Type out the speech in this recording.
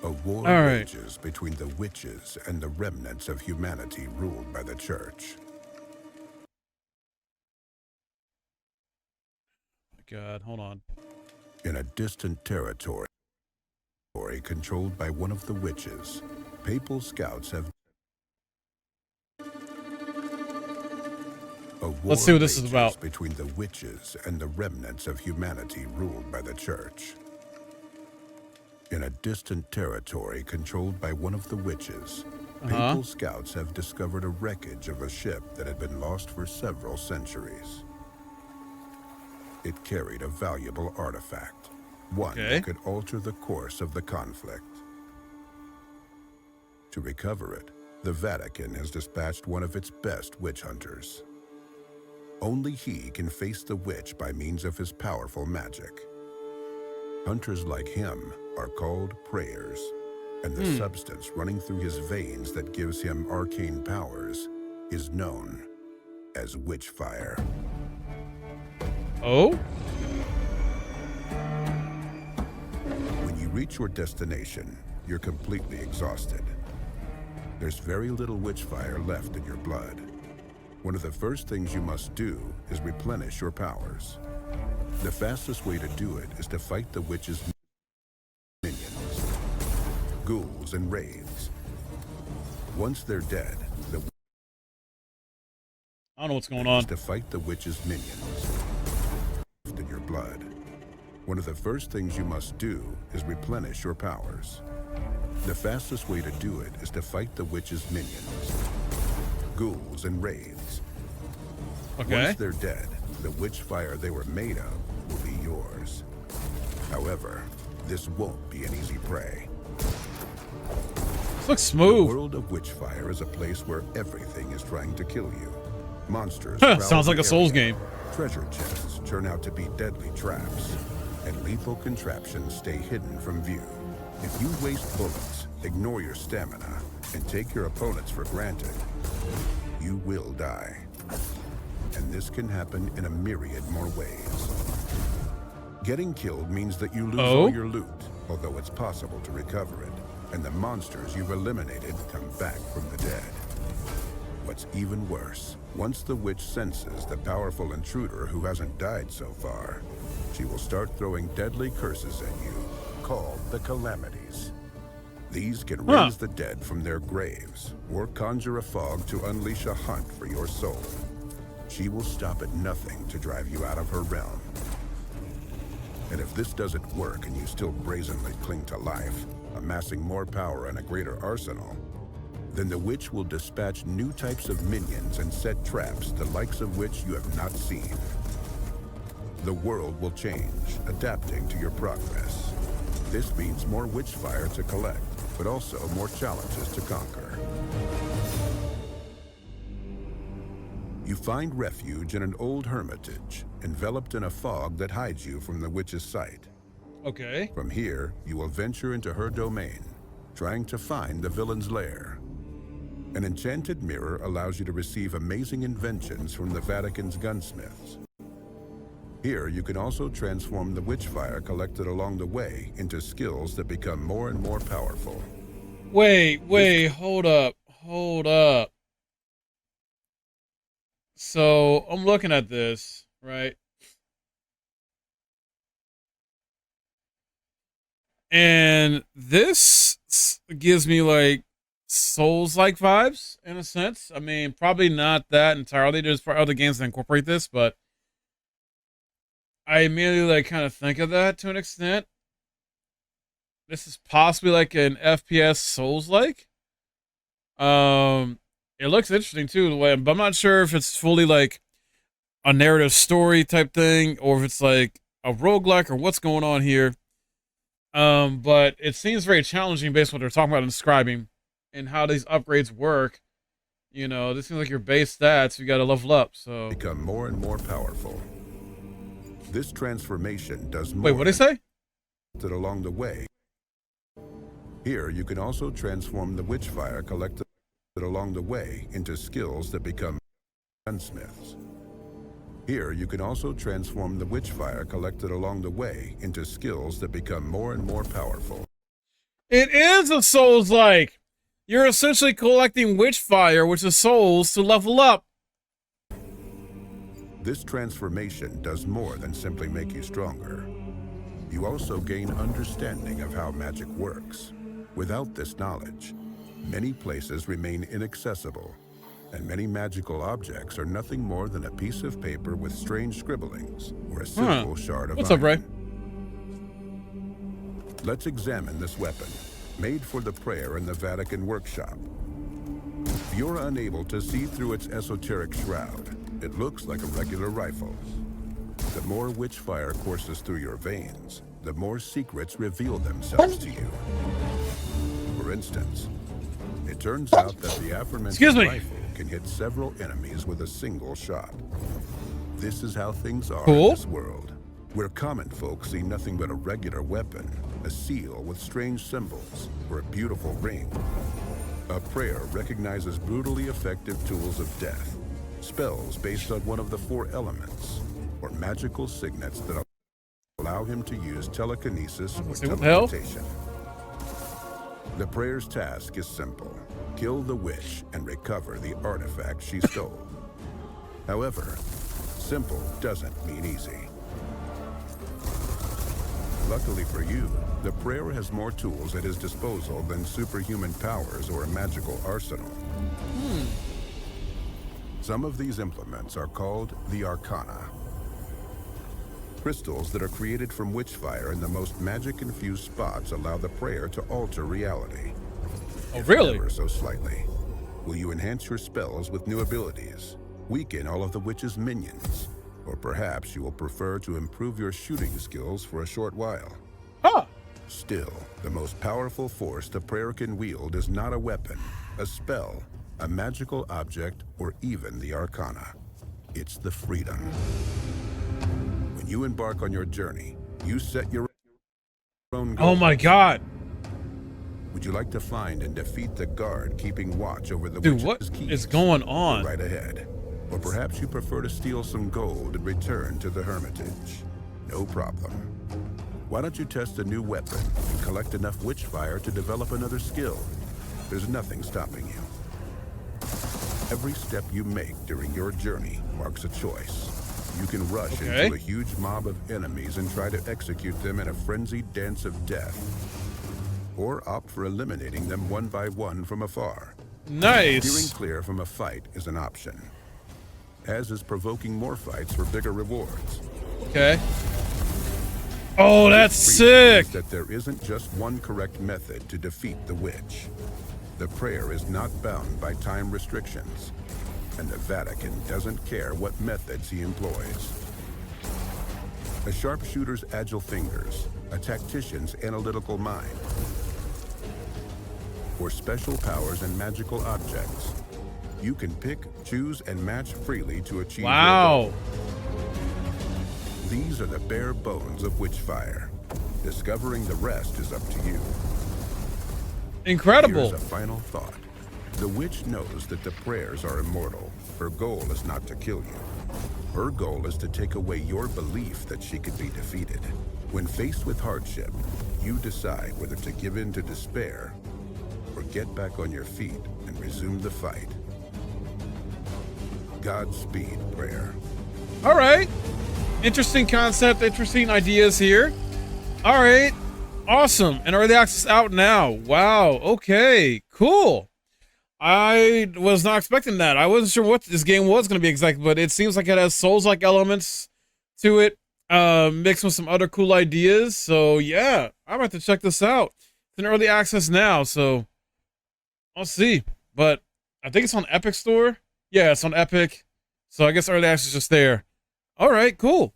A war All right. rages between the witches and the remnants of humanity ruled by the church. God, hold on. In a distant territory controlled by one of the witches, papal scouts have a war Let's see what this is rages about. between the witches and the remnants of humanity ruled by the church. In a distant territory controlled by one of the witches, papal scouts have discovered a wreckage of a ship that had been lost for several centuries. It carried a valuable artifact, one that could alter the course of the conflict. To recover it, the Vatican has dispatched one of its best witch hunters. Only he can face the witch by means of his powerful magic. Hunters like him are called prayers, and the substance running through his veins that gives him arcane powers is known as witch fire. Oh? When you reach your destination, you're completely exhausted. There's very little witch fire left in your blood. One of the first things you must do is replenish your powers. The fastest way to do it is to fight the witch's minions, ghouls and wraiths. Once they're dead, I don't know what's going on. To fight the witch's minions in your blood. One of the first things you must do is replenish your powers. The fastest way to do it is to fight the witch's minions, ghouls and wraiths. Once they're dead, the witch fire they were made of will be yours. However, this won't be an easy prey. This looks smooth. The world of witchfire is a place where everything is trying to kill you. Monsters sounds like a Souls game. Treasure chests turn out to be deadly traps, and lethal contraptions stay hidden from view. If you waste bullets, ignore your stamina, and take your opponents for granted, you will die. And this can happen in a myriad more ways. Getting killed means that you lose all your loot, although it's possible to recover it, and the monsters you've eliminated come back from the dead. What's even worse, once the witch senses the powerful intruder who hasn't died so far, she will start throwing deadly curses at you, called the Calamities. These can raise the dead from their graves, or conjure a fog to unleash a hunt for your soul. She will stop at nothing to drive you out of her realm. And if this doesn't work and you still brazenly cling to life, amassing more power and a greater arsenal, then the witch will dispatch new types of minions and set traps the likes of which you have not seen. The world will change, adapting to your progress. This means more witch fire to collect, but also more challenges to conquer. You find refuge in an old hermitage, enveloped in a fog that hides you from the witch's sight. Okay. From here, you will venture into her domain, trying to find the villain's lair. An enchanted mirror allows you to receive amazing inventions from the Vatican's gunsmiths. Here, you can also transform the witch fire collected along the way into skills that become more and more powerful. Wait, hold up. So, I'm looking at this, right? And this gives me like Souls-like vibes in a sense. I mean, probably not that entirely. There's other games that incorporate this, but I immediately like kind of think of that to an extent. This is possibly like an FPS Souls-like. It looks interesting too, but I'm not sure if it's fully like a narrative story type thing or if it's like a roguelike or what's going on here. But it seems very challenging based on what they're talking about and describing and how these upgrades work. You know, this seems like your base stats, you gotta level up, so. Become more and more powerful. This transformation does more. Wait, what'd they say? That along the way. Here, you can also transform the witch fire collected along the way into skills that become gunsmiths. Here, you can also transform the witch fire collected along the way into skills that become more and more powerful. It is a Souls-like. You're essentially collecting Witchfire, which is souls, to level up. This transformation does more than simply make you stronger. You also gain understanding of how magic works. Without this knowledge, many places remain inaccessible, and many magical objects are nothing more than a piece of paper with strange scribblings or a simple shard of What's iron. up, Ray? Let's examine this weapon, made for the prayer in the Vatican workshop. If you're unable to see through its esoteric shroud, it looks like a regular rifle. The more witchfire courses through your veins, the more secrets reveal themselves to you. For instance, it turns out that the aforementioned rifle can hit several enemies with a single shot. This is how things are in this world, where common folk see nothing but a regular weapon, a seal with strange symbols, or a beautiful ring. A prayer recognizes brutally effective tools of death, spells based on one of the 4 elements, or magical signets that allow him to use telekinesis or teleportation. The prayer's task is simple: kill the witch and recover the artifact she stole. However, simple doesn't mean easy. Luckily for you, the prayer has more tools at his disposal than superhuman powers or a magical arsenal. Some of these implements are called the Arcana. Crystals that are created from witchfire in the most magic-infused spots allow the prayer to alter reality. Oh, really? Ever so slightly. Will you enhance your spells with new abilities, weaken all of the witch's minions, or perhaps you will prefer to improve your shooting skills for a short while? Still, the most powerful force the prayer can wield is not a weapon, a spell, a magical object, or even the Arcana. It's the freedom. When you embark on your journey, you set your own goals. Oh my god. Would you like to find and defeat the guard keeping watch over the Dude, witch's what keys? is going on? Right ahead. Or perhaps you prefer to steal some gold and return to the Hermitage. No problem. Why don't you test a new weapon and collect enough witchfire to develop another skill? There's nothing stopping you. Every step you make during your journey marks a choice. You can rush into a huge mob of enemies and try to execute them in a frenzied dance of death, or opt for eliminating them one by one from afar. Nice. Steering clear from a fight is an option, as is provoking more fights for bigger rewards. Okay. Oh, that's sick! That there isn't just one correct method to defeat the witch. The prayer is not bound by time restrictions, and the Vatican doesn't care what methods he employs. A sharpshooter's agile fingers, a tactician's analytical mind, or special powers and magical objects. You can pick, choose, and match freely to achieve your goal. These are the bare bones of witchfire. Discovering the rest is up to you. Incredible. Here's a final thought. The witch knows that the prayers are immortal. Her goal is not to kill you. Her goal is to take away your belief that she could be defeated. When faced with hardship, you decide whether to give in to despair or get back on your feet and resume the fight. Godspeed, prayer. All right. Interesting concept, interesting ideas here. All right. Awesome. And early access out now. Wow. Okay. Cool. I was not expecting that. I wasn't sure what this game was going to be exactly, but it seems like it has Souls-like elements to it, mixed with some other cool ideas. So yeah, I'm about to check this out. It's in early access now, so I'll see. But I think it's on Epic Store. Yeah, it's on Epic. So I guess early access is just there. All right, cool.